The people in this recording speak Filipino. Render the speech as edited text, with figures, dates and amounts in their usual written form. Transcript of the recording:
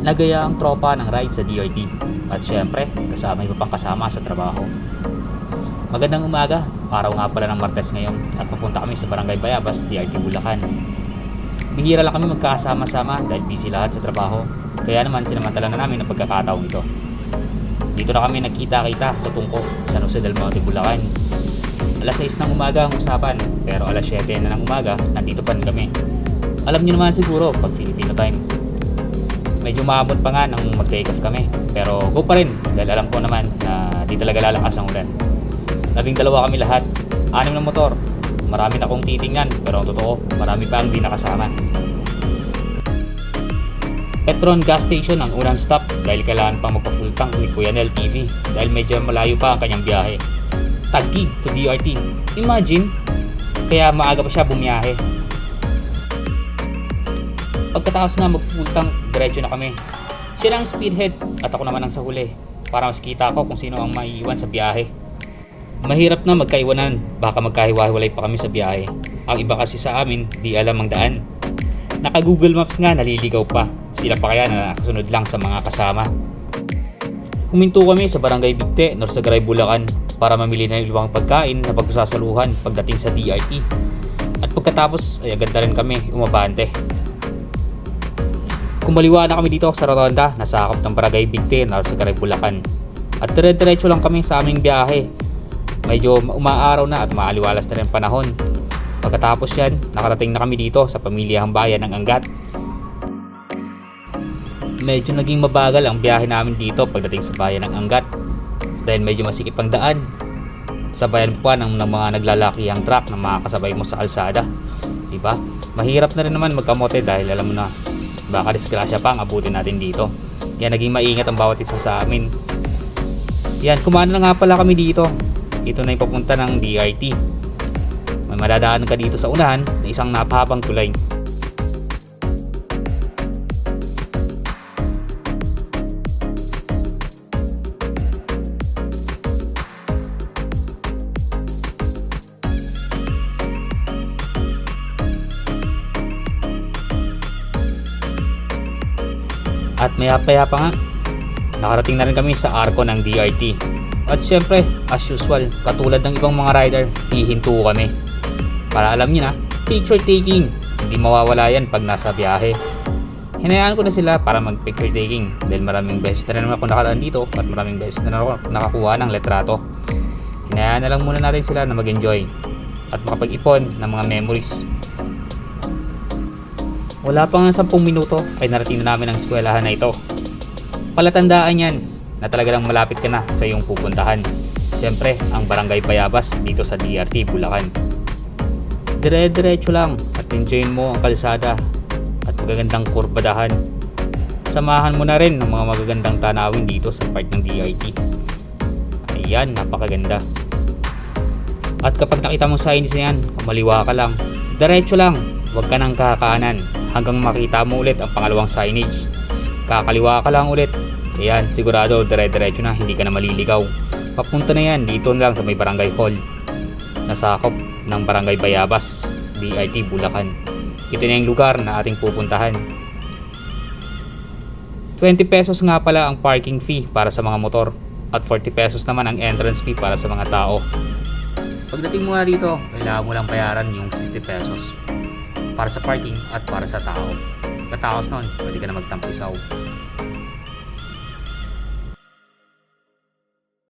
Nagaya ang tropa ng ride sa DRT at syempre kasama iba pang kasama sa trabaho. Magandang umaga, araw nga pala ng Martes ngayon at papunta kami sa Barangay Bayabas, DRT Bulacan. Bihira lang kami magkasama-sama dahil busy lahat sa trabaho, kaya naman sinamantala na namin ang pagkakataong ito. Dito na kami nagkita-kita sa tungko sa San Jose del Monte, Bulacan. Alas 6 ng umaga ang usapan, pero alas 7 na ng umaga nandito pa rin kami. Alam niyo naman siguro pag Filipino time. Medyo maabot pa nga nang mag-take off kami, pero go pa rin dahil alam ko naman na di talaga lalakas ang ulan. 12 kami lahat, 6 na motor. Marami na akong titingnan, pero ang totoo, marami pa ang di nakasama. Petron gas station ang unang stop dahil kailangan pang magpa-full tank ni Kuya Nel TV dahil medyo malayo pa ang kanyang biyahe. Taguig to DRT. Imagine, kaya maaga pa siya bumiyahe. Pagkatapos nga mag-full tank, diretso na kami. Siya lang ang speedhead at ako naman ang sa huli para mas kita ko kung sino ang maiiwan sa biyahe. Mahirap na magkaiwanan, baka magkahiwa-hiwalay pa kami sa biyahe. Ang iba kasi sa amin, di alam ang daan. Naka Google Maps nga, naliligaw pa. Sila pa kaya na nakasunod lang sa mga kasama. Huminto kami sa Barangay Bigte, Norsagaray, Bulacan para mamili ng ibang pagkain na pagsasaluhan pagdating sa DRT. At pagkatapos ay agad na rin kami umabante. Kumaliwa na kami dito sa rotonda na sakop ng Barangay Bigte, Norsagaray, Bulacan. At dire-diretso lang kami sa aming biyahe. Medyo umaaraw na at maaliwalas na rin panahon. Pagkatapos yan, nakarating na kami dito sa pamilyahang bayan ng Angat. Medyo naging mabagal ang biyahe namin dito pagdating sa bayan ng Angat dahil medyo masikip ang daan. Sabayan pa ng mga naglalakihang truck na makakasabay mo sa kalsada. Diba? Mahirap na rin naman magkamote dahil alam mo na baka disgrasya pa ang abutin natin dito. Yan, naging maingat ang bawat isa sa amin. Yan, kumano na nga pala kami dito. Ito na yung papunta ng DRT. May madadaan ka dito sa unahan na isang napahabang tulay. At maya-maya pa nga, nakarating na rin kami sa arko ng DRT. At syempre, as usual, katulad ng ibang mga rider, hihinto kami. Para alam niyo na, picture taking. Hindi mawawala yan pag nasa biyahe. Hinayaan ko na sila para mag picture taking dahil maraming beses na rin ako nakadaan dito at maraming beses na ako nakakuha ng letrato. Hinayaan na lang muna natin sila na mag-enjoy at makapag-ipon ng mga memories. Wala pa nga 10 minuto ay narating na namin ang eskwelahan na ito. Palatandaan yan na talaga lang malapit ka na sa iyong pupuntahan. Siyempre, ang Barangay Bayabas dito sa DRT, Bulacan. Dire-diretso lang at enjoyin mo ang kalsada at magagandang kurbadahan. Samahan mo na rin ng mga magagandang tanawin dito sa part ng DRT. Ayan, napakaganda. At kapag nakita mo signs na yan, kumaliwa ka lang. Diretso lang, huwag ka nang kakaanan hanggang makita mo ulit ang pangalawang signage. Kakaliwa ka lang ulit. Ayan, sigurado dire-diretso na, hindi ka na maliligaw. Papunta na yan dito lang sa may barangay hall na sakop ng Barangay Bayabas, DRT, Bulacan. Ito na yung lugar na ating pupuntahan. 20 pesos nga pala ang parking fee para sa mga motor at 40 pesos naman ang entrance fee para sa mga tao. Pagdating mo nga dito, kailangan mo lang bayaran yung 60 pesos para sa parking at para sa tao. Pagkatapos nun, pwede ka na magtampisaw.